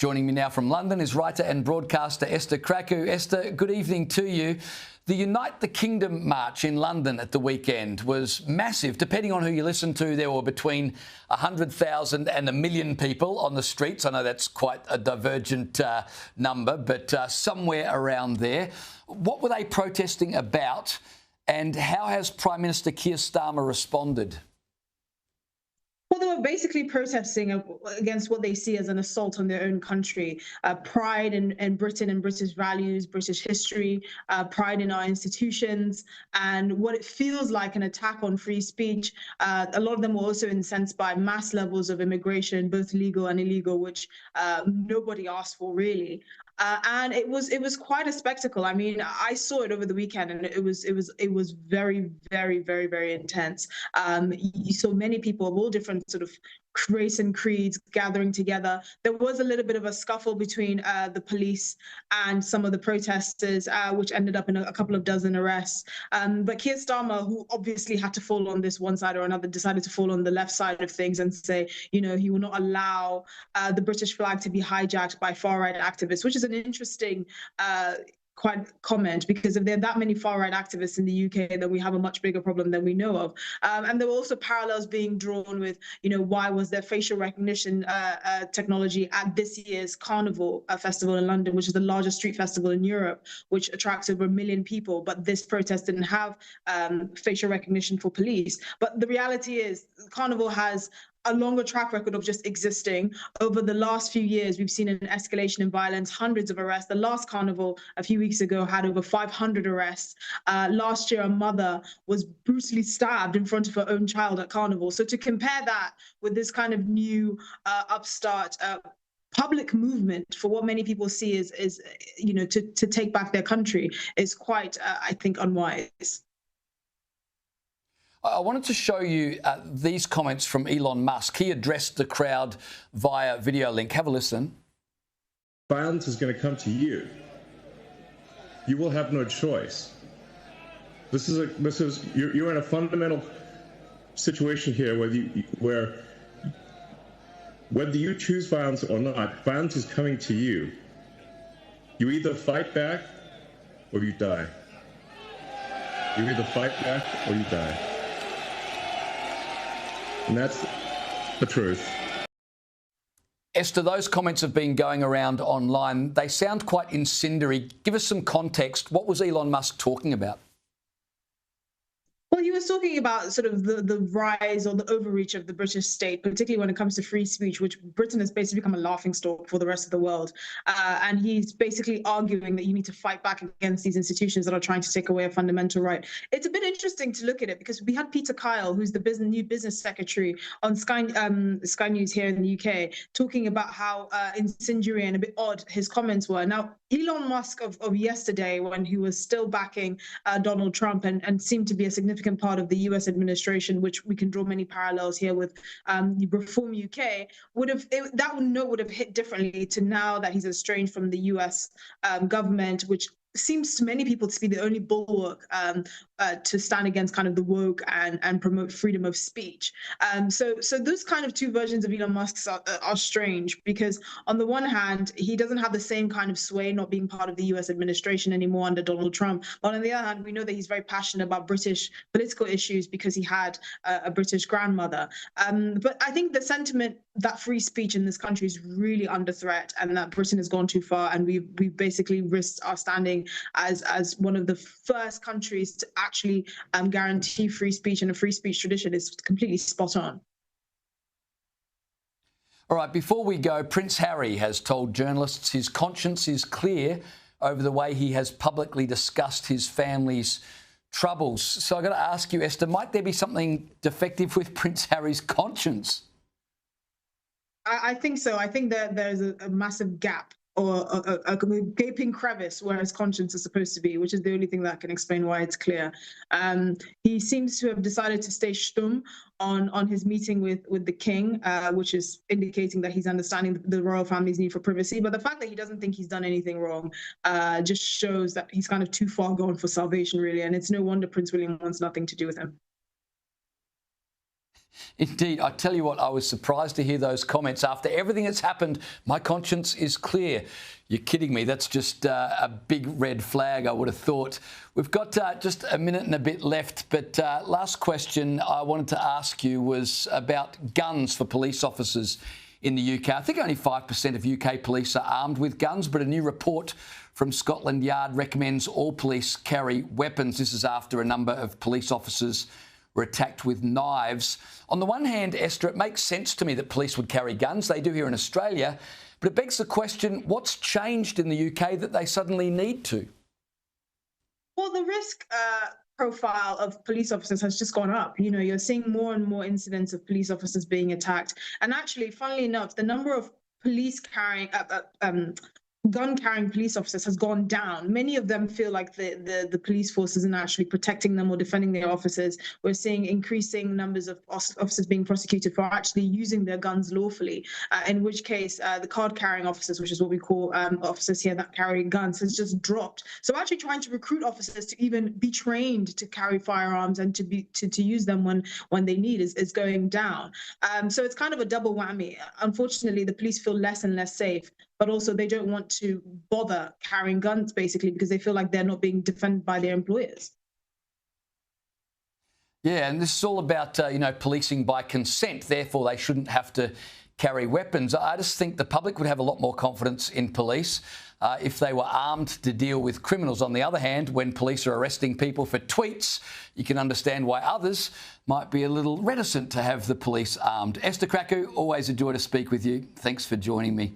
Joining me now from London is writer and broadcaster Esther Krakue. Esther, good evening to you. The Unite the Kingdom march in London at the weekend was massive. Depending on who you listen to, there were between 100,000 and 1 million people on the streets. I know that's quite a divergent number, but somewhere around there. What were they protesting about, and how has Prime Minister Keir Starmer responded? Well, they were basically protesting against what they see as an assault on their own country, pride in Britain and British values, British history, pride in our institutions, and what it feels like an attack on free speech. A lot of them were also incensed by mass levels of immigration, both legal and illegal, which nobody asked for, really. And it was quite a spectacle. I mean, I saw it over the weekend, and it was very, very, very, very intense. You saw many people of all different sort of race and creeds gathering together. There was a little bit of a scuffle between the police and some of the protesters, which ended up in a couple of dozen arrests. But Keir Starmer, who obviously had to fall on this one side or another, decided to fall on the left side of things and say, you know, he will not allow the British flag to be hijacked by far-right activists, which is an interesting quite comment, because if there are that many far-right activists in the UK, then we have a much bigger problem than we know of. And there were also parallels being drawn with, you know, why was there facial recognition technology at this year's Carnival festival in London, which is the largest street festival in Europe, which attracts over 1 million people, but this protest didn't have facial recognition for police. But the reality is, Carnival has a longer track record of just existing. Over the last few years, we've seen an escalation in violence, hundreds of arrests. The last Carnival a few weeks ago had over 500 arrests. Last year, a mother was brutally stabbed in front of her own child at Carnival. So to compare that with this kind of new upstart public movement for what many people see is you know, to take back their country is quite, I think, unwise. I wanted to show you these comments from Elon Musk. He addressed the crowd via video link. Have a listen. Violence is going to come to you. You will have no choice. You're in a fundamental situation here where whether you choose violence or not, violence is coming to you. You either fight back or you die. You either fight back or you die. And that's the truth. Esther, those comments have been going around online. They sound quite incendiary. Give us some context. What was Elon Musk talking about? Well, he was talking about sort of the rise or the overreach of the British state, particularly when it comes to free speech, which Britain has basically become a laughingstock for the rest of the world. And he's basically arguing that you need to fight back against these institutions that are trying to take away a fundamental right. It's a bit interesting to look at it because we had Peter Kyle, who's the new business secretary on Sky News here in the UK, talking about how incendiary and a bit odd his comments were. Now, Elon Musk of yesterday, when he was still backing Donald Trump and seemed to be a significant part of the US administration, which we can draw many parallels here with Reform UK, would have hit differently to now that he's estranged from the US government, which seems to many people to be the only bulwark to stand against kind of the woke and promote freedom of speech. So those kind of two versions of Elon Musk are strange, because on the one hand, he doesn't have the same kind of sway, not being part of the US administration anymore under Donald Trump. But on the other hand, we know that he's very passionate about British political issues because he had a British grandmother. But I think the sentiment that free speech in this country is really under threat and that Britain has gone too far, and we've basically risked our standing as one of the first countries to actually guarantee free speech and a free speech tradition is completely spot on. All right, before we go, Prince Harry has told journalists his conscience is clear over the way he has publicly discussed his family's troubles. So I've got to ask you, Esther, might there be something defective with Prince Harry's conscience? I think so. I think that there's a massive gap or a gaping crevice where his conscience is supposed to be, which is the only thing that can explain why it's clear. He seems to have decided to stay stum on his meeting with the king, which is indicating that he's understanding the royal family's need for privacy. But the fact that he doesn't think he's done anything wrong just shows that he's kind of too far gone for salvation, really. And it's no wonder Prince William wants nothing to do with him. Indeed, I tell you what, I was surprised to hear those comments. After everything that's happened, my conscience is clear. You're kidding me. That's just a big red flag, I would have thought. We've got just a minute and a bit left, but last question I wanted to ask you was about guns for police officers in the UK. I think only 5% of UK police are armed with guns, but a new report from Scotland Yard recommends all police carry weapons. This is after a number of police officers were attacked with knives. On the one hand, Esther, it makes sense to me that police would carry guns. They do here in Australia. But it begs the question, what's changed in the UK that they suddenly need to? Well, the risk profile of police officers has just gone up. You know, you're seeing more and more incidents of police officers being attacked. And actually, funnily enough, the number of police carrying gun-carrying police officers has gone down. Many of them feel like the police force isn't actually protecting them or defending their officers. We're seeing increasing numbers of officers being prosecuted for actually using their guns lawfully, in which case the card-carrying officers, which is what we call officers here that carry guns, has just dropped. So actually trying to recruit officers to even be trained to carry firearms and to use them when they need is going down. So it's kind of a double whammy. Unfortunately, the police feel less and less safe, but also they don't want to bother carrying guns, basically, because they feel like they're not being defended by their employers. Yeah, and this is all about, policing by consent. Therefore, they shouldn't have to carry weapons. I just think the public would have a lot more confidence in police if they were armed to deal with criminals. On the other hand, when police are arresting people for tweets, you can understand why others might be a little reticent to have the police armed. Esther Krakue, always a joy to speak with you. Thanks for joining me.